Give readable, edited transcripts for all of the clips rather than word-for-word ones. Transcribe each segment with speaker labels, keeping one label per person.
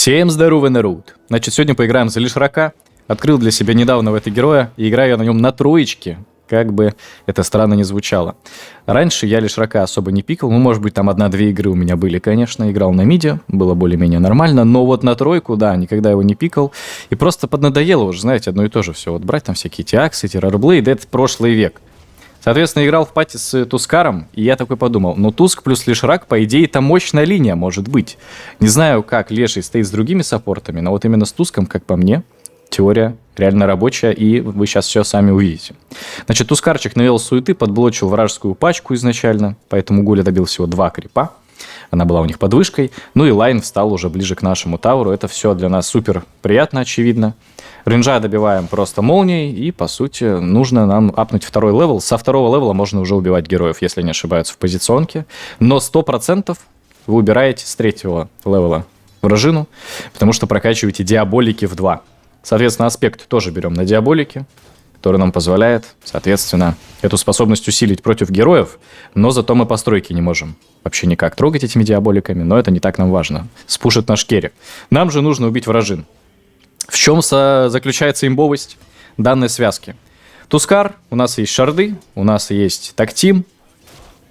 Speaker 1: Всем здорово, народ! Значит, сегодня поиграем за Лишрака. Открыл для себя недавно в это героя и играю я на нем на троечке, как бы это странно не звучало. Раньше я Лишрака особо не пикал, ну, может быть, там 1-2 игры у меня были, конечно, играл на миде, было более-менее нормально, но вот на тройку, да, никогда его не пикал, и просто поднадоело уже, знаете, одно и то же все, вот брать там всякие Тиаксы, Террорблейд, это прошлый век. Соответственно, играл в пати с Тускаром, и я такой подумал, ну, Туск плюс Лишрак, по идее, это мощная линия может быть. Не знаю, как Леший стоит с другими саппортами, но вот именно с Туском, как по мне, теория реально рабочая, и вы сейчас все сами увидите. Значит, Тускарчик навел суеты, подблочил вражескую пачку изначально, поэтому Гуля добил всего 2 крипа. Она была у них под вышкой. Ну и лайн встал уже ближе к нашему тауру. Это все для нас супер приятно, очевидно. Рейнджа добиваем просто молнией, и, по сути, нужно нам апнуть 2-й левел. Со 2-го левела можно уже убивать героев, если не ошибаюсь, в позиционке. Но 100% вы убираете с 3-го левела вражину, потому что прокачиваете диаболики в 2. Соответственно, аспект тоже берем на диаболике, который нам позволяет, соответственно, эту способность усилить против героев, но зато мы постройки не можем вообще никак трогать этими диаболиками, но это не так нам важно. Спушит наш керри. Нам же нужно убить вражин. В чем заключается имбовость данной связки? Тускар, у нас есть шарды, у нас есть тактим,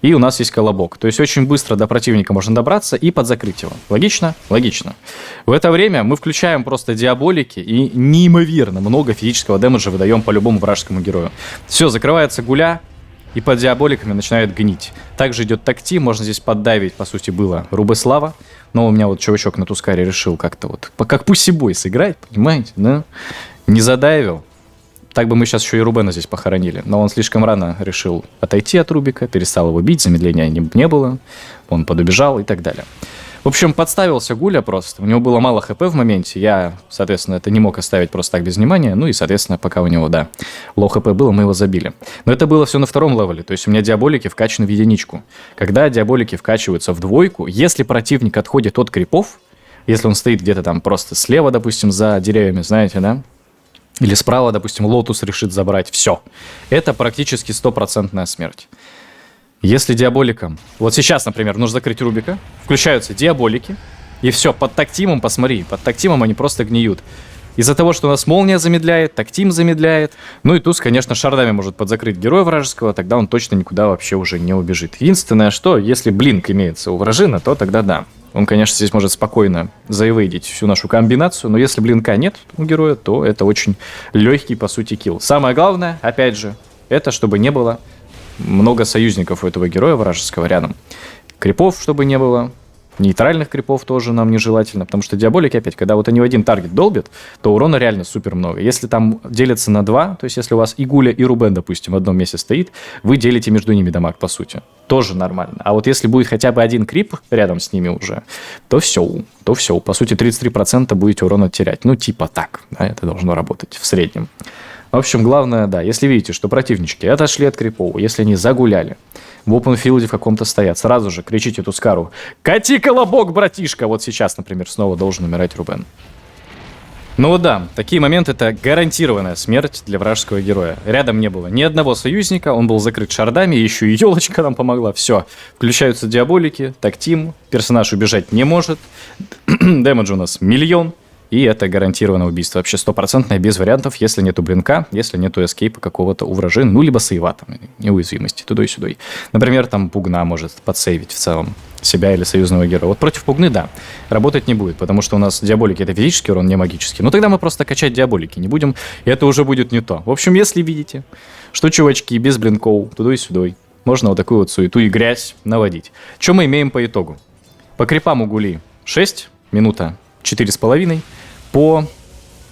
Speaker 1: и у нас есть колобок. То есть очень быстро до противника можно добраться и подзакрыть его. Логично? Логично. В это время мы включаем просто диаболики и неимоверно много физического дэмэджа выдаем по любому вражескому герою. Все, закрывается Гуля, и под диаболиками начинает гнить. Также идет такти, можно здесь поддавить, по сути, было Рубеслава. Но у меня вот чувачок на Тускаре решил как-то вот, как пусибой сыграть, понимаете, да? Не задавил. Так бы мы сейчас еще и Рубена здесь похоронили. Но он слишком рано решил отойти от Рубика, перестал его бить, замедления не было, он подубежал и так далее. В общем, подставился Гуля просто. У него было мало хп в моменте. Я, соответственно, это не мог оставить просто так без внимания. Ну и, соответственно, пока у него, да, лоу хп было, мы его забили. Но это было все на 2-м левеле. То есть у меня диаболики вкачаны в единичку. Когда диаболики вкачиваются в 2, если противник отходит от крипов, если он стоит где-то там просто слева, допустим, за деревьями, знаете, да? Или справа, допустим, Лотус решит забрать. Все. Это практически 100% смерть. Если диаболиком... Вот сейчас, например, нужно закрыть Рубика, включаются диаболики, и все, под тактимом, посмотри, под тактимом они просто гниют. Из-за того, что у нас молния замедляет, тактим замедляет. Ну и Туз, конечно, шардами может подзакрыть героя вражеского, тогда он точно никуда вообще уже не убежит. Единственное, что, если блинк имеется у вражина, то тогда да. Он, конечно, здесь может спокойно заэвейдить всю нашу комбинацию, но если блинка нет у героя, то это очень легкий, по сути, килл. Самое главное, опять же, это чтобы не было много союзников у этого героя вражеского рядом. Крипов, чтобы не было. Нейтральных крипов тоже нам нежелательно, потому что диаболики, опять, когда вот они в один таргет долбят, то урона реально супер много. Если там делится на 2, то есть если у вас и Гуля, и Рубен, допустим, в одном месте стоит, вы делите между ними дамаг, по сути. Тоже нормально. А вот если будет хотя бы один крип рядом с ними уже, то все. По сути, 33% будете урона терять. Ну, типа так. Да, это должно работать в среднем. В общем, главное, да, если видите, что противнички отошли от крипов, если они загуляли, в опенфилде в каком-то стоят, сразу же кричите Тускару: «Кати колобок, братишка!» Вот сейчас, например, снова должен умирать Рубен. Ну вот да, такие моменты — это гарантированная смерть для вражеского героя. Рядом не было ни одного союзника, он был закрыт шардами, еще и елочка нам помогла. Все, включаются диаболики, тактим, персонаж убежать не может, дэмэдж у нас 1 000 000. И это гарантированное убийство. Вообще 100% без вариантов, если нету блинка, если нету эскейпа какого-то у вражин, ну, либо сейва, там, неуязвимости, туда и сюда. Например, там Пугна может подсейвить в целом себя или союзного героя. Вот против Пугны, да, работать не будет, потому что у нас диаболики — это физический урон, не магический. Но тогда мы просто качать диаболики не будем, и это уже будет не то. В общем, если видите, что чувачки без блинков туда и сюда, можно вот такую вот суету и грязь наводить. Что мы имеем по итогу? По крипам у Гули 6, минута 4,5. По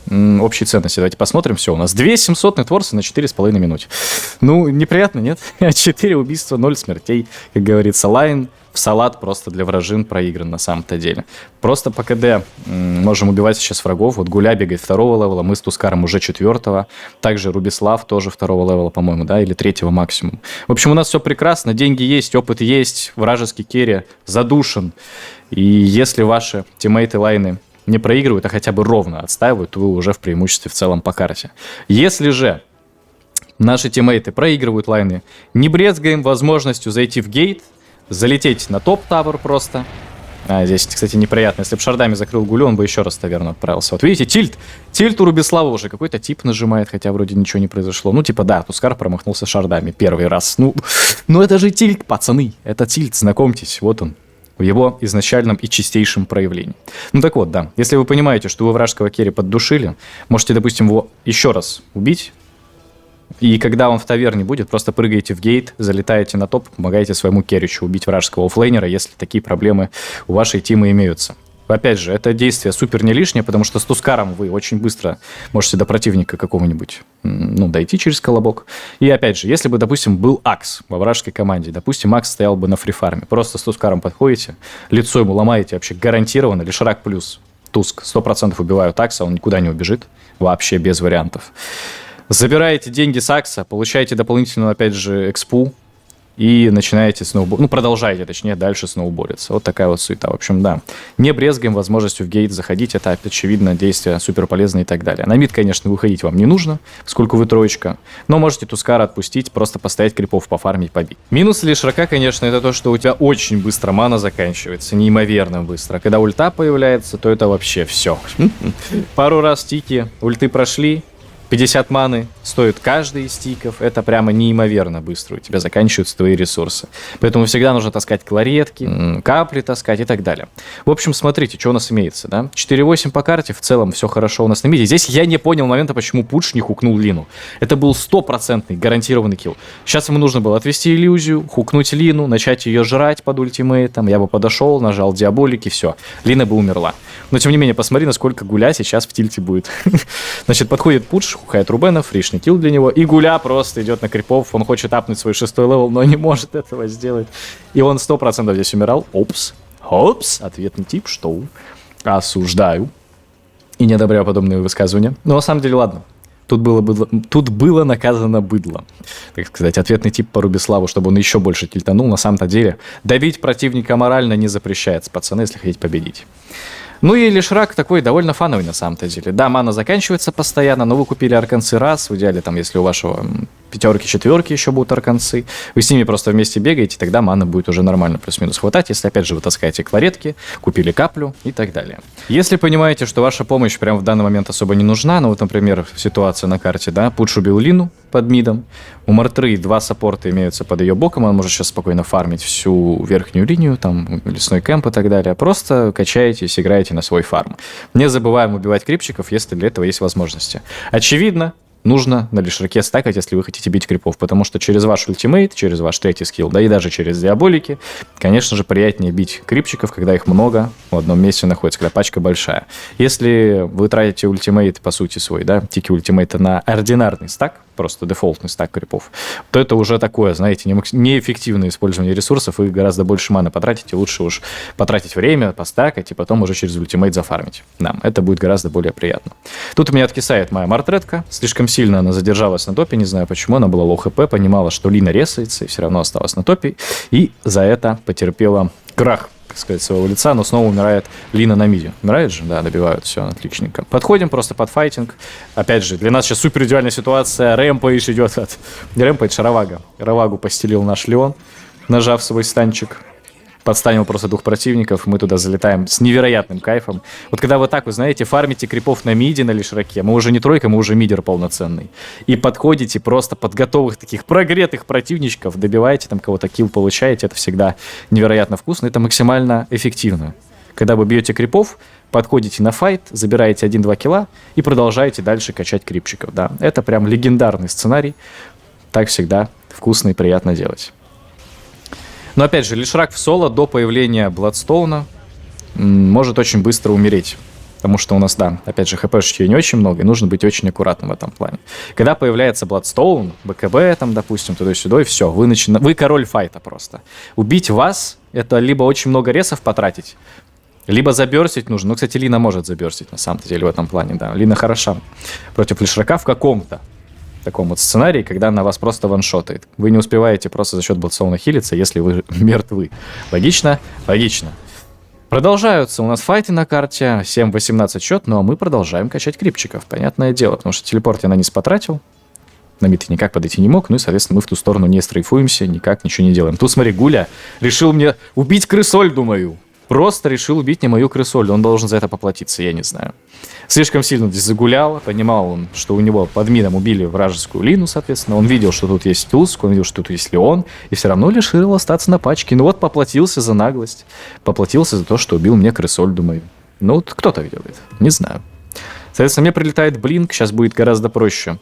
Speaker 1: общей ценности давайте посмотрим. Все, у нас 2700 нетворса на 4,5 минуты. Ну, неприятно, нет? 4 убийства, 0 смертей. Как говорится, лайн в салат просто для вражин проигран на самом-то деле. Просто по КД можем убивать сейчас врагов. Вот Гуля бегает 2-го левела, мы с Тускаром уже 4-го. Также Рубислав тоже 2-го левела, по-моему, да, или 3-го максимум. В общем, у нас все прекрасно, деньги есть, опыт есть, вражеский керри задушен. И если ваши тиммейты лайны не проигрывают, а хотя бы ровно отстаивают, то вы уже в преимуществе в целом по карте. Если же наши тиммейты проигрывают лайны, не брезгаем возможностью зайти в гейт, залететь на топ-тавер просто Здесь, кстати, неприятно. Если бы шардами закрыл гулю, он бы еще раз таверну отправился. Вот видите, тильт. Тильт у Рубислава уже какой-то тип нажимает, хотя вроде ничего не произошло. Ну, типа, да, Тускар промахнулся шардами первый раз. Ну это же тильт, пацаны. Это тильт, знакомьтесь. Вот он. В его изначальном и чистейшем проявлении. Ну так вот, да. Если вы понимаете, что вы вражеского керри поддушили, можете, допустим, его еще раз убить. И когда он в таверне будет, просто прыгаете в гейт, залетаете на топ, помогаете своему керричу убить вражеского оффлейнера, если такие проблемы у вашей тимы имеются. Опять же, это действие супер не лишнее, потому что с Тускаром вы очень быстро можете до противника какого-нибудь, дойти через колобок. И опять же, если бы, допустим, был Акс во вражеской команде, допустим, Акс стоял бы на фрифарме, просто с Тускаром подходите, лицо ему ломаете вообще гарантированно, Лишрак плюс Туск 100% убивают Акса, он никуда не убежит, вообще без вариантов. Забираете деньги с Акса, получаете дополнительную, опять же, экспу и начинаете продолжаете, точнее, дальше сноуболиться. Вот такая вот суета. В общем, да. Не брезгаем возможностью в гейт заходить. Это, очевидно, действие супер полезное и так далее. На мид, конечно, выходить вам не нужно, сколько вы троечка, но можете Тускара отпустить, просто поставить крипов, пофармить, побить. Минус Лишрака, конечно, это то, что у тебя очень быстро мана заканчивается, неимоверно быстро. Когда ульта появляется, то это вообще все. Пару раз тики, ульты прошли, 50 маны стоит каждый из стиков. Это прямо неимоверно быстро. У тебя заканчиваются твои ресурсы. Поэтому всегда нужно таскать кларетки, капли таскать и так далее. В общем, смотрите, что у нас имеется. Да? 4-8 по карте. В целом все хорошо у нас на миде. Здесь я не понял момента, почему Пудж не хукнул Лину. Это был 100% гарантированный килл. Сейчас ему нужно было отвести иллюзию, хукнуть Лину, начать ее жрать под ультимейтом. Я бы подошел, нажал диаболики, все. Лина бы умерла. Но тем не менее, посмотри, насколько Гуля сейчас в тильте будет. Значит, подходит Пудж, хукает Рубена, фришный килл для него. И Гуля просто идет на крипов. Он хочет апнуть свой 6-й левел, но не может этого сделать. И он 100% здесь умирал. Опс. Ответный тип, что осуждаю. И не одобряю подобные высказывания. Но на самом деле, ладно. Тут было наказано быдло. Так сказать, ответный тип по Рубиславу, чтобы он еще больше тильтанул. На самом-то деле, давить противника морально не запрещается, пацаны, если хотите победить. Ну и Лишрак такой довольно фановый на самом-то деле. Да, мана заканчивается постоянно, но вы купили арканцы раз. В идеале, там, если у вашего пятерки, четверки еще будут арканцы, вы с ними просто вместе бегаете, тогда мана будет уже нормально плюс-минус хватать. Если, опять же, вы таскаете кларетки, купили каплю и так далее. Если понимаете, что ваша помощь прямо в данный момент особо не нужна, ну вот, например, ситуация на карте, да, Пудж убил Лину под мидом, у Мартры 2 саппорта имеются под ее боком, он может сейчас спокойно фармить всю верхнюю линию, там, лесной кэмп и так далее. Просто качаетесь, играете на свой фарм. Не забываем убивать крипчиков, если для этого есть возможности. Очевидно, нужно на Лишраке стакать, если вы хотите бить крипов, потому что через ваш ультимейт, через ваш третий скилл, да и даже через диаболики, конечно же, приятнее бить крипчиков, когда их много в одном месте находится, когда пачка большая. Если вы тратите ультимейт, по сути, свой, да, тики ультимейта на ординарный стак, просто дефолтный стак крипов, то это уже такое, знаете, неэффективное использование ресурсов, и гораздо больше маны потратите, лучше уж потратить время, постакать, и потом уже через ультимейт зафармить. Да, это будет гораздо более приятно. Тут у меня откисает моя мартретка, слишком сильно она задержалась на топе, не знаю почему, она была лоу хп, понимала, что Лина ресается, и все равно осталась на топе, и за это потерпела крах, так сказать, своего лица, но снова умирает Лина на миде. Умирает же? Да, добивают, все, отличненько. Подходим просто под файтинг. Опять же, для нас сейчас супер идеальная ситуация. Рэмпейдж идет от... Рэмпейдж, Равага. Равагу постелил наш Леон, нажав свой станчик. Подстанил просто 2 противников, мы туда залетаем с невероятным кайфом. Вот когда вы так, вы знаете, фармите крипов на миде, на Лишраке, мы уже не тройка, мы уже мидер полноценный. И подходите просто под готовых таких прогретых противничков, добиваете там кого-то, килл получаете, это всегда невероятно вкусно, это максимально эффективно. Когда вы бьете крипов, подходите на файт, забираете 1-2 килла и продолжаете дальше качать крипчиков. Да, это прям легендарный сценарий, так всегда вкусно и приятно делать. Но опять же, Лишрак в соло до появления Бладстоуна может очень быстро умереть. Потому что у нас, да, опять же, хпшечки не очень много, и нужно быть очень аккуратным в этом плане. Когда появляется Бладстоун, БКБ, там, допустим, туда-сюда, и все, вы король файта просто. Убить вас — это либо очень много ресов потратить, либо заберстить нужно. Ну, кстати, Лина может заберстить, на самом деле, в этом плане, да. Лина хороша против Лишрака в каком-то таком вот сценарии, когда она вас просто ваншотает. Вы не успеваете просто за счет Бладстоуна хилиться, если вы мертвы. Логично? Логично. Продолжаются у нас файты на карте. 7-18 счет, ну а мы продолжаем качать крипчиков. Понятное дело, потому что телепорт я на низ потратил. На мид никак подойти не мог, ну и, соответственно, мы в ту сторону не стрейфуемся, никак ничего не делаем. Тут, смотри, Гуля решил мне убить крысольду мою. просто решил убить не мою крысолю. Он должен за это поплатиться, я не знаю. Слишком сильно здесь загулял. Понимал он, что у него под мидом убили вражескую Лину, соответственно. Он видел, что тут есть Туск, он видел, что тут есть Леон. И все равно решил остаться на пачке. Ну вот поплатился за наглость. Поплатился за то, что убил мне крысоль, думаю. Ну вот кто так делает? Не знаю. Соответственно, мне прилетает блинк. Сейчас будет гораздо проще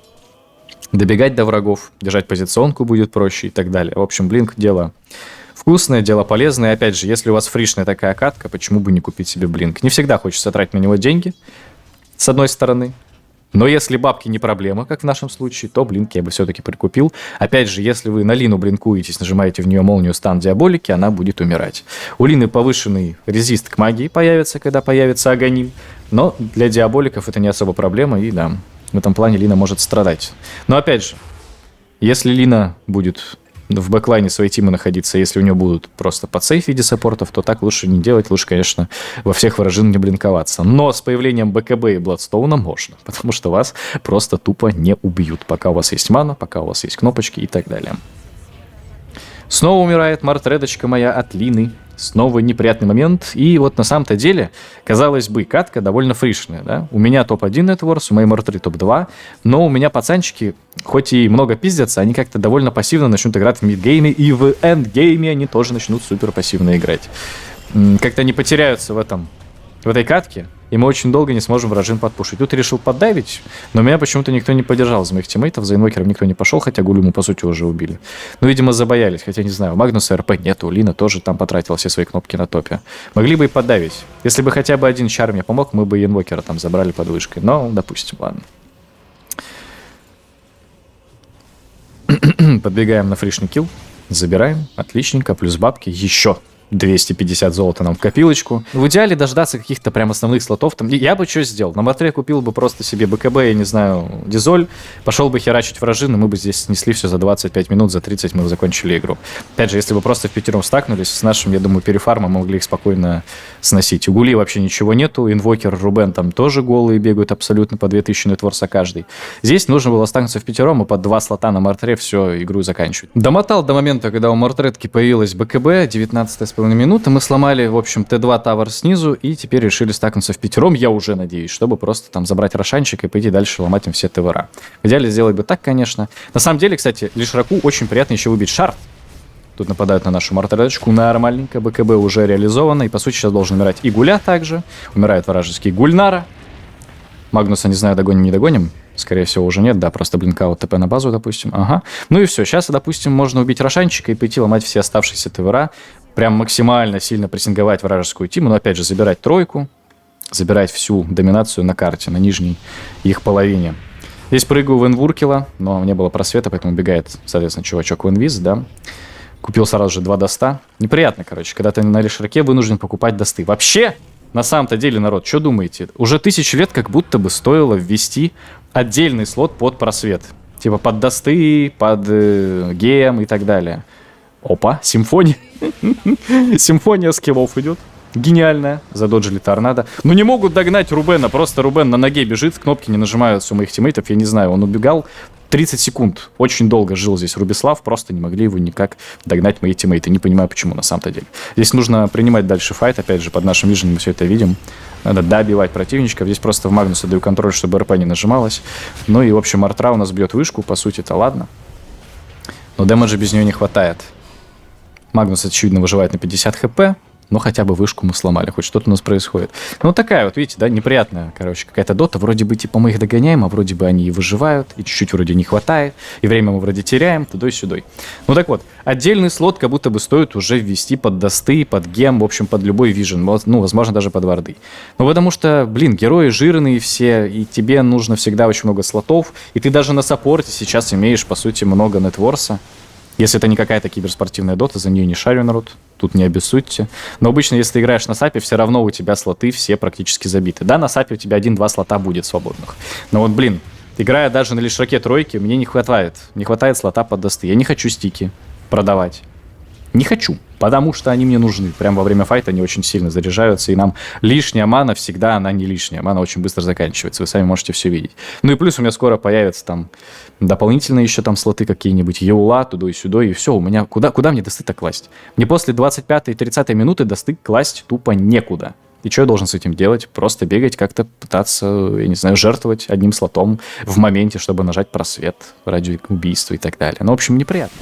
Speaker 1: добегать до врагов. Держать позиционку будет проще и так далее. В общем, блинк дело вкусное, дело полезное. И опять же, если у вас фришная такая катка, почему бы не купить себе блинк? Не всегда хочется тратить на него деньги, с одной стороны. Но если бабки не проблема, как в нашем случае, то блинк я бы все-таки прикупил. Опять же, если вы на Лину блинкуетесь, нажимаете в нее молнию стан диаболики, она будет умирать. У Лины повышенный резист к магии появится, когда появится агоним. Но для диаболиков это не особо проблема, и да, в этом плане Лина может страдать. Но опять же, если Лина будет в бэклайне своей тимы находиться, если у нее будут просто подсейв в виде саппортов, то так лучше не делать, лучше, конечно, во всех вражин не блинковаться. Но с появлением БКБ и Бладстоуна можно, потому что вас просто тупо не убьют, пока у вас есть мана, пока у вас есть кнопочки и так далее. Снова умирает мартредочка моя от Лины. Снова неприятный момент. И вот на самом-то деле, казалось бы, катка довольно фришная. Да? У меня топ-1 нетворс, у моей Мортри топ-2. Но у меня пацанчики, хоть и много пиздятся, они как-то довольно пассивно начнут играть в мидгейме. И в эндгейме они тоже начнут супер пассивно играть. Как-то они потеряются в этой катке. И мы очень долго не сможем вражин подпушить. Тут решил поддавить, но меня почему-то никто не поддержал из моих тиммейтов. За инвокером никто не пошел, хотя Гулю мы, по сути, уже убили. Ну, видимо, забоялись, хотя не знаю. Магнуса РП нету, Лина тоже там потратила все свои кнопки на топе. Могли бы и поддавить. Если бы хотя бы один чар мне помог, мы бы и инвокера там забрали под вышкой. Но, допустим, ладно. Подбегаем на фришный килл. Забираем. Отличненько. Плюс бабки. Еще 250 золота нам в копилочку. В идеале дождаться каких-то прям основных слотов. Там, я бы что сделал? На Мортре купил бы просто себе БКБ, я не знаю, Дизоль. Пошел бы херачить вражин, и мы бы здесь снесли все за 25 минут, за 30 мы бы закончили игру. Опять же, если бы просто в пятером стакнулись, с нашим, я думаю, перефармом мы могли их спокойно сносить. У Гули вообще ничего нету. Инвокер, Рубен там тоже голые бегают абсолютно по 2000 нетворса каждый. Здесь нужно было стакнуться в пятером и по 2 слота на Мортре все, игру заканчивать. Домотал до момента, когда у Мортретки появилась БКБ, 19 минуты, мы сломали, в общем, Т2 тавер снизу, и теперь решили стакнуться в пятером, я уже надеюсь, чтобы просто там забрать рошанчик и пойти дальше ломать им все ТВРа. В идеале сделать бы так, конечно. На самом деле, кстати, Лишраку очень приятно еще выбить шарт. Тут нападают на нашу мартредочку нормальненько, БКБ уже реализовано, и по сути сейчас должен умирать и Гуля также, умирает вражеский Гульнара. Магнуса, не знаю, догоним, не догоним. Скорее всего, уже нет, да, просто блинкаут ТП на базу, допустим. Ага. Ну и все, сейчас, допустим, можно убить рошанчика и пойти ломать все оставшиеся ТВРа. Прям максимально сильно прессинговать вражескую тиму, но опять же забирать тройку, забирать всю доминацию на карте, на нижней их половине. Здесь прыгаю в инвуркила, но не было просвета, поэтому убегает, соответственно, чувачок в инвиз, да. Купил сразу же 2 доста. Неприятно, короче, когда ты на лишраке вынужден покупать досты. Вообще, на самом-то деле, народ, что думаете? Уже 1000 лет как будто бы стоило ввести отдельный слот под просвет. Типа под досты, под гем и так далее. Опа, симфония. Симфония скиллов идет. Гениальная. Задоджили торнадо. Ну не могут догнать Рубена. Просто Рубен на ноге бежит, кнопки не нажимаются у моих тиммейтов. Я не знаю, он убегал 30 секунд. Очень долго жил здесь Рубислав. Просто не могли его никак догнать мои тиммейты. Не понимаю, почему на самом-то деле. Здесь нужно принимать дальше файт. Опять же, под нашим виженом мы все это видим. Надо добивать противничков. Здесь просто в Магнуса даю контроль, чтобы РП не нажималась. Ну и, в общем, Артра у нас бьет вышку. По сути-то ладно. Но дэмэджа без нее не хватает. Магнус, очевидно, выживает на 50 хп, но хотя бы вышку мы сломали, хоть что-то у нас происходит. Ну, такая вот, видите, да, неприятная, короче, какая-то дота. Вроде бы, типа, мы их догоняем, а вроде бы они и выживают, и чуть-чуть вроде не хватает, и время мы вроде теряем, тудой-сюдой. Ну, так вот, отдельный слот как будто бы стоит уже ввести под досты, под гем, в общем, под любой вижен, ну, возможно, даже под варды. Ну, потому что, блин, герои жирные все, и тебе нужно всегда очень много слотов, и ты даже на саппорте сейчас имеешь, по сути, много нетворса. Если это не какая-то киберспортивная дота, за нее не шарю, народ, тут не обессудьте. Но обычно, если ты играешь на сапе, все равно у тебя слоты все практически забиты. Да, на сапе у тебя 1-2 слота будет свободных. Но вот, блин, играя даже на лишраке тройки, мне не хватает. Не хватает слота под досты. Я не хочу стики продавать. Не хочу. Потому что они мне нужны. Прям во время файта они очень сильно заряжаются, и нам лишняя мана всегда, она не лишняя. Мана очень быстро заканчивается, вы сами можете все видеть. Ну и плюс у меня скоро появятся там дополнительные еще там слоты какие-нибудь, еула, туда и сюда, и все. У меня куда мне досты-то класть? Мне после 25-й и 30-й минуты досты класть тупо некуда. И что я должен с этим делать? Просто бегать, как-то пытаться, я не знаю, жертвовать одним слотом в моменте, чтобы нажать просвет ради убийства и так далее. Ну, в общем, неприятно.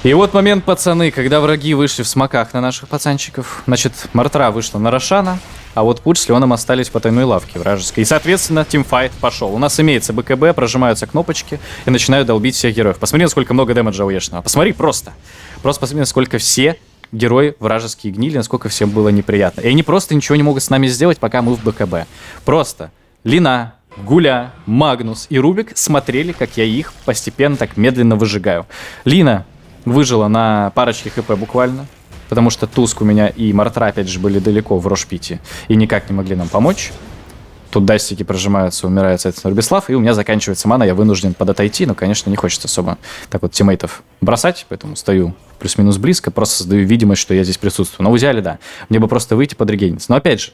Speaker 1: И вот момент, пацаны, когда враги вышли в смоках на наших пацанчиков. Значит, Мартра вышла на Рошана, а вот Пуч с Леоном остались по тайной лавке вражеской. И, соответственно, тимфайт пошел. У нас имеется БКБ, прожимаются кнопочки и начинают долбить всех героев. Посмотри, насколько много дэмэджа у Ешного. Посмотри просто. Просто посмотри, насколько все герои вражеские гнили, насколько всем было неприятно. И они просто ничего не могут с нами сделать, пока мы в БКБ. Просто Лина, Гуля, Магнус и Рубик смотрели, как я их постепенно так медленно выжигаю. Лина выжила на парочке хп буквально, потому что Туск у меня и Мартра, опять же, были далеко в Рошпите и никак не могли нам помочь. Тут дастики прожимаются, умирает, соответственно, Рубислав, и у меня заканчивается мана, я вынужден подотойти, но, конечно, не хочется особо так вот тиммейтов бросать, поэтому стою плюс-минус близко, просто создаю видимость, что я здесь присутствую. Но в идеале, да, мне бы просто выйти подрегениться. Но, опять же,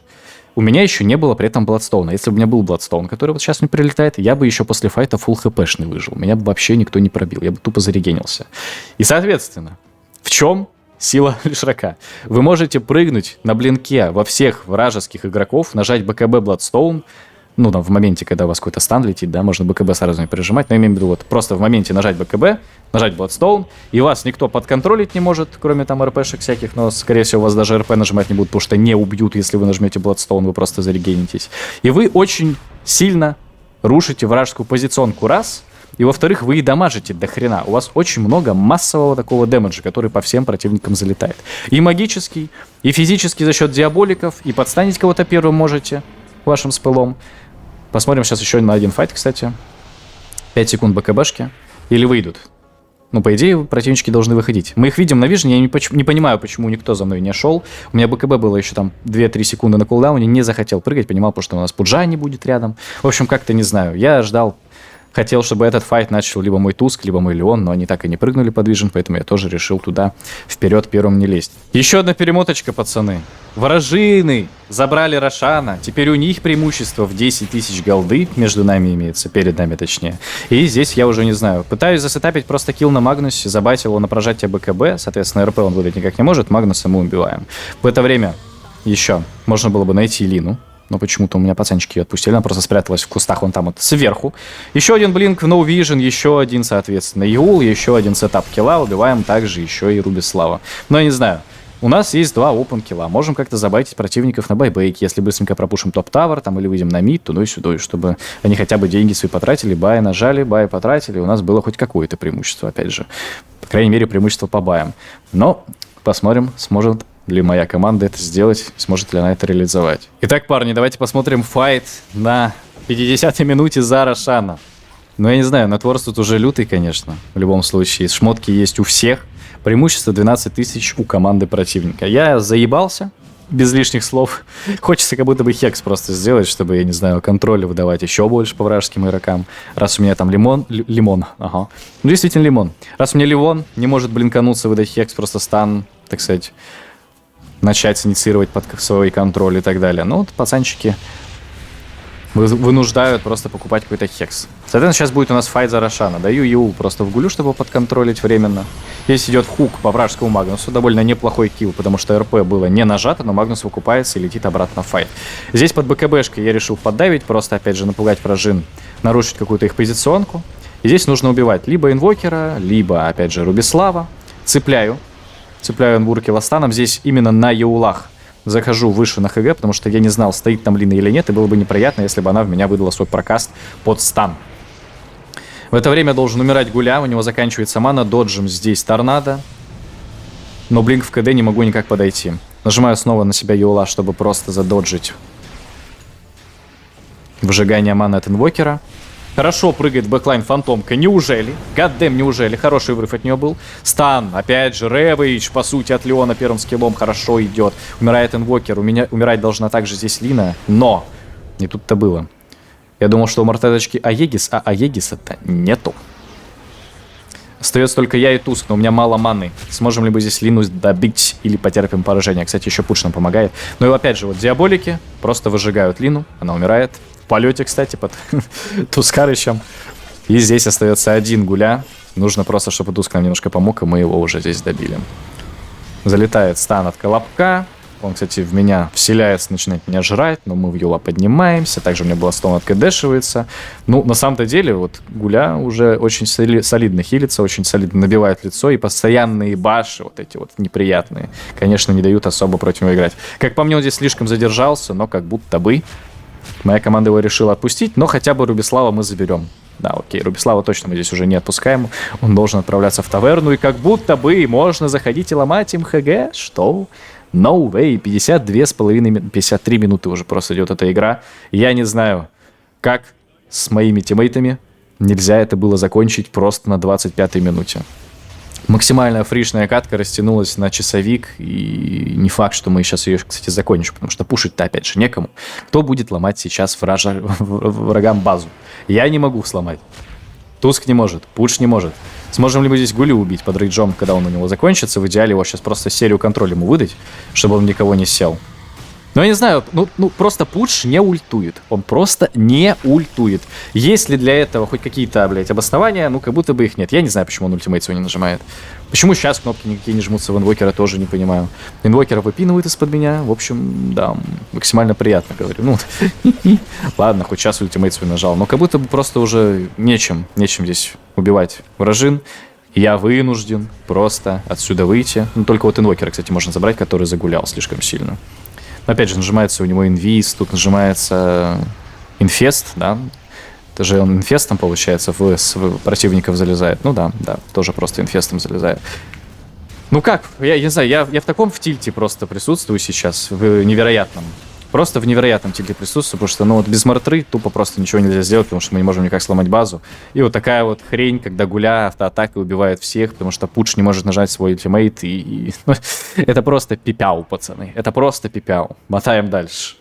Speaker 1: у меня еще не было при этом Бладстоуна. Если бы у меня был Бладстоун, который вот сейчас мне прилетает, я бы еще после файта фулл хпшный выжил. Меня бы вообще никто не пробил, я бы тупо зарегенился. И, соответственно, в чем сила Лишрака? Вы можете прыгнуть на блинке во всех вражеских игроков, нажать БКБ Бладстоун, ну, там, в моменте, когда у вас какой-то стан летит, да, можно БКБ сразу не прижимать, но я имею в виду, вот, просто в моменте нажать БКБ, нажать Bloodstone, и вас никто подконтролить не может, кроме там РПшек всяких, но, скорее всего, вас даже РП нажимать не будут, потому что не убьют, если вы нажмете Bloodstone, вы просто зарегенитесь. И вы очень сильно рушите вражескую позиционку, раз, и, во-вторых, вы и дамажите до хрена. У вас очень много массового такого дэмэджа, который по всем противникам залетает. И магический, и физический за счет диаболиков, и подстанить кого-то первым можете вашим спылом. Посмотрим сейчас еще на один файт, кстати. 5 секунд БКБшки. Или выйдут. Ну, по идее, противнички должны выходить. Мы их видим на вижне, я не понимаю, почему никто за мной не шел. У меня БКБ было еще там 2-3 секунды на кулдауне, не захотел прыгать, понимал, потому что у нас Пуджа не будет рядом. В общем, как-то не знаю. Я ждал, хотел, чтобы этот файт начал либо мой Туск, либо мой Леон, но они так и не прыгнули под Vision, поэтому я тоже решил туда вперед первым не лезть. Еще одна перемоточка, пацаны. Вражины забрали Рошана, теперь у них преимущество в 10 тысяч голды, между нами имеется, перед нами точнее. И здесь я уже не знаю, пытаюсь засетапить просто килл на Магнусе, забайтил его на прожатие БКБ, соответственно, РП он выдать никак не может, Магнуса мы убиваем. В это время еще можно было бы найти Лину, но почему-то у меня пацанчики ее отпустили, она просто спряталась в кустах вон там вот сверху. Еще один блинк в No Vision, еще один, соответственно, Юл, еще один сетап килла, убиваем также еще и Рубислава. Но я не знаю, у нас есть 2 опен килла, можем как-то забайтить противников на байбейке, если быстренько пропушим топ-тавер, там, или выйдем на мид, туда и сюда, чтобы они хотя бы деньги свои потратили, бай нажали, бай потратили, у нас было хоть какое-то преимущество, опять же. По крайней мере, преимущество по баям. Но посмотрим, сможет ли моя команда это сделать, сможет ли она это реализовать. Итак, парни, давайте посмотрим файт на 50-й минуте за Рошана. Ну, я не знаю, нетворс тут уже лютый, конечно, в любом случае. Шмотки есть у всех. Преимущество 12 тысяч у команды противника. Я заебался, без лишних слов. Хочется как будто бы хекс просто сделать, чтобы, я не знаю, контроля выдавать еще больше по вражеским игрокам. Раз у меня там лимон, ага. Ну, действительно лимон. Раз у меня Ливон не может блинкануться, выдать хекс, просто стан, так сказать, начать инициировать под свой контроль и так далее. Ну, вот пацанчики вынуждают просто покупать какой-то хекс. Соответственно, сейчас будет у нас файт за Рошана. Даю Юл просто в гулю, чтобы подконтролить временно. Здесь идет хук по вражескому Магнусу. Довольно неплохой килл, потому что РП было не нажато, но Магнус выкупается и летит обратно в файт. Здесь под БКБшкой я решил поддавить, просто опять же напугать вражин, нарушить какую-то их позиционку. И здесь нужно убивать либо инвокера, либо, опять же, Рубислава. Цепляю инвуркила станом. Здесь именно на Еулах захожу выше на ХГ, потому что я не знал, стоит там Лина или нет, и было бы неприятно, если бы она в меня выдала свой прокаст под стан. В это время должен умирать Гуля, у него заканчивается мана, доджим здесь торнадо, но блинк в КД не могу никак подойти. Нажимаю снова на себя Юла, чтобы просто задоджить выжигание маны от инвокера. Хорошо прыгает в бэклайн фантомка. Неужели? Гаддэм, неужели? Хороший врыв от нее был. Стан. Опять же, Рэвэйдж, по сути, от Леона первым скиллом хорошо идет. Умирает инвокер. Умирать должна также здесь Лина. Но не тут-то было. Я думал, что у Мартедочки Аегис, а Аегиса-то нету. Остается только я и Туск, но у меня мало маны. Сможем ли мы здесь Лину добить или потерпим поражение? Кстати, еще пуш нам помогает. Но и опять же, вот диаболики просто выжигают Лину. Она умирает. В полете, кстати, под Тускарычем. И здесь остается один Гуля. Нужно просто, чтобы Туск нам немножко помог, и мы его уже здесь добили. Залетает стан от Колобка. Он, кстати, в меня вселяется, начинает меня жрать, но мы в Юла поднимаемся. Также у меня Бластон откэдэшивается. Ну, на самом-то деле, вот Гуля уже очень солидно хилится, очень солидно набивает лицо, и постоянные баши, вот эти вот неприятные, конечно, не дают особо против него играть. Как по мне, он здесь слишком задержался, но как будто бы моя команда его решила отпустить, но хотя бы Рубислава мы заберем. Да, окей, Рубислава точно мы здесь уже не отпускаем. Он должен отправляться в таверну, и как будто бы можно заходить и ломать им ХГ. Что? No way, 53 минуты уже просто идет эта игра. Я не знаю, как с моими тиммейтами нельзя это было закончить просто на 25-й минуте. Максимальная фришная катка растянулась на часовик, и не факт, что мы сейчас ее, кстати, закончим, потому что пушить-то, опять же, некому. Кто будет ломать сейчас врагам базу? Я не могу сломать. Туск не может, Пуш не может. Сможем ли мы здесь Гулю убить под рейджом, когда он у него закончится? В идеале его сейчас просто серию контроля ему выдать, чтобы он никого не сел. Но я не знаю, ну просто Пуш не ультует. Он просто не ультует. Есть ли для этого хоть какие-то, блядь, обоснования? Ну, как будто бы их нет. Я не знаю, почему он ультимейт свой не нажимает. Почему сейчас кнопки никакие не жмутся в инвокера, тоже не понимаю. Инвокера выпинывает из-под меня. В общем, да, максимально приятно, говорю. Ну, ладно, хоть сейчас ультимейт свой нажал. Но как будто бы просто уже нечем здесь убивать вражин. Я вынужден просто отсюда выйти. Ну, только вот инвокера, кстати, можно забрать, который загулял слишком сильно. Опять же, нажимается у него инвиз, тут нажимается инфест, да. Это же он инфестом, получается, в противников залезает. Ну да, тоже просто инфестом залезает. Ну как, я не знаю, я в таком в тильте просто присутствую сейчас, в невероятном. Просто в невероятном тильте присутствую, потому что, ну вот без мартры тупо просто ничего нельзя сделать, потому что мы не можем никак сломать базу. И вот такая вот хрень, когда Гуля автоатакой убивает всех, потому что Пудж не может нажать свой ультимейт, это просто пипяу, пацаны, это просто пипяу. Мотаем дальше.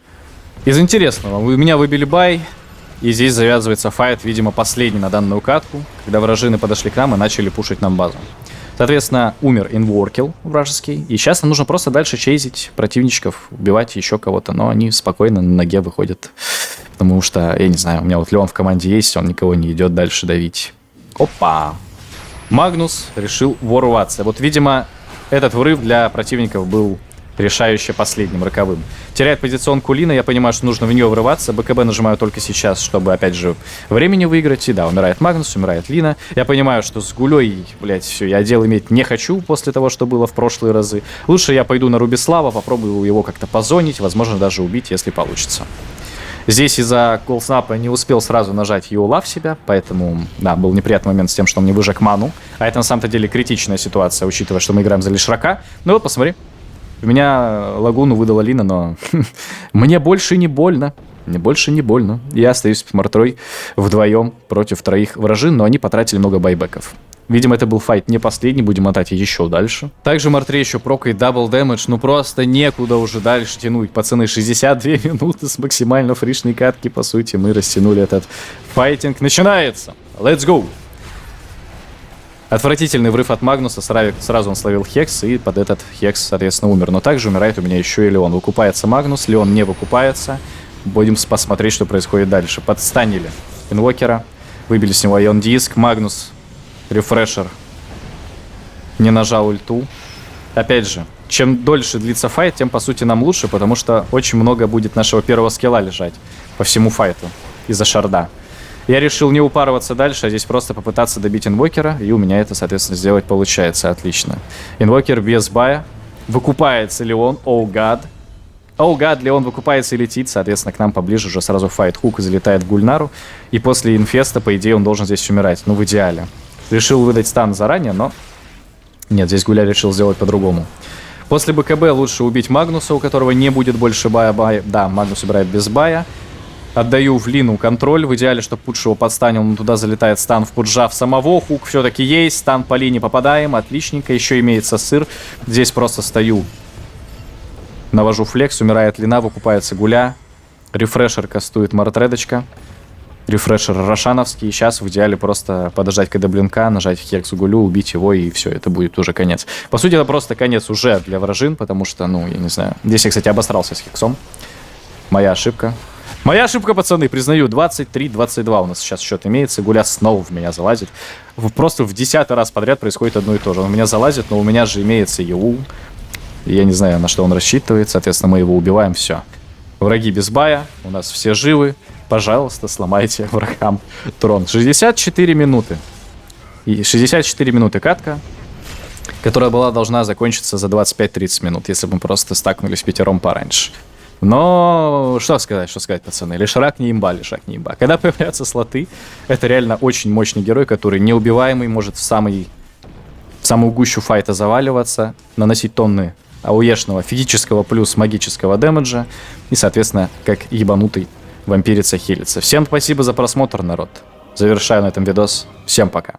Speaker 1: Из интересного, у меня выбили бай, и здесь завязывается файт, видимо, последний на данную катку, когда вражины подошли к нам и начали пушить нам базу. Соответственно, умер инворкил вражеский. И сейчас нам нужно просто дальше чейзить противничков, убивать еще кого-то. Но они спокойно на ноге выходят. Потому что, я не знаю, у меня вот Леон в команде есть, он никого не идет дальше давить. Опа! Магнус решил ворваться. Вот, видимо, этот врыв для противников был решающе последним, роковым. Теряет позиционку Лина, я понимаю, что нужно в нее врываться. БКБ нажимаю только сейчас, чтобы, опять же, времени выиграть. И да, умирает Магнус, умирает Лина. Я понимаю, что с Гулей, блядь, все, я отдел иметь не хочу после того, что было в прошлые разы. Лучше я пойду на Рубислава, попробую его как-то позонить, возможно, даже убить, если получится. Здесь из-за колснапа не успел сразу нажать Юла в себя, поэтому, да, был неприятный момент с тем, что он не выжег ману. А это, на самом-то деле, критичная ситуация, учитывая, что мы играем за Лишрака. Ну вот, посмотри. У меня лагуну выдала Лина, но мне больше не больно. Мне больше не больно. Я остаюсь с Мартрой вдвоем против троих вражин, но они потратили много байбеков. Видимо, это был файт не последний, будем мотать еще дальше. Также Мартре еще прокает дабл дэмэдж, ну просто некуда уже дальше тянуть. Пацаны, 62 минуты с максимально фришной катки, по сути, мы растянули этот файтинг. Начинается! Let's go! Отвратительный врыв от Магнуса, сразу он словил Хекс, и под этот Хекс, соответственно, умер. Но также умирает у меня еще и Леон. Выкупается Магнус, Леон не выкупается. Будем посмотреть, что происходит дальше. Подстанили инвокера, выбили с него Ion Диск, Магнус, рефрешер, не нажал ульту. Опять же, чем дольше длится файт, тем, по сути, нам лучше, потому что очень много будет нашего первого скилла лежать по всему файту из-за шарда. Я решил не упарываться дальше, а здесь просто попытаться добить инвокера, и у меня это, соответственно, сделать получается отлично. Инвокер без бая. Выкупается Леон, оу гад. Оу гад, Леон выкупается и летит, соответственно, к нам поближе уже сразу файт. Хук залетает в Гульнару, и после инфеста, по идее, он должен здесь умирать, ну, в идеале. Решил выдать стан заранее, но... Нет, здесь Гуля решил сделать по-другому. После БКБ лучше убить Магнуса, у которого не будет больше бая. Да, Магнус убирает без бая. Отдаю в Лину контроль. В идеале, чтобы Пудж его подстанил, но туда залетает стан в Пуджа в самого. Хук все-таки есть. Стан по Лине попадаем. Отличненько. Еще имеется сыр. Здесь просто стою. Навожу флекс. Умирает Лина. Выкупается Гуля. Рефрешер кастует Мартредочка. рефрешер рошановский. Сейчас в идеале просто подождать когда блинка, нажать хекс гулю, убить его, и все, это будет уже конец. По сути, это просто конец уже для вражин, потому что, ну, я не знаю. Здесь я, кстати, обосрался с хексом. Моя ошибка. Моя ошибка, пацаны, признаю. 23-22 у нас сейчас счет имеется. Гуля снова в меня залазит. Просто в 10-й раз подряд происходит одно и то же. Он в меня залазит, но у меня же имеется ЕУ. Я не знаю, на что он рассчитывает. Соответственно, мы его убиваем. Все. Враги без бая. У нас все живы. Пожалуйста, сломайте врагам трон. 64 минуты. И 64 минуты катка, которая должна закончиться за 25-30 минут, если бы мы просто стакнулись пятером пораньше. Но что сказать, пацаны. Лишрак не имба, Лишрак не имба. Когда появляются слоты, это реально очень мощный герой, который неубиваемый, может в самую гущу файта заваливаться, наносить тонны ауешного физического плюс магического дэмэджа и, соответственно, как ебанутый вампирица хилится. Всем спасибо за просмотр, народ. Завершаю на этом видос. Всем пока.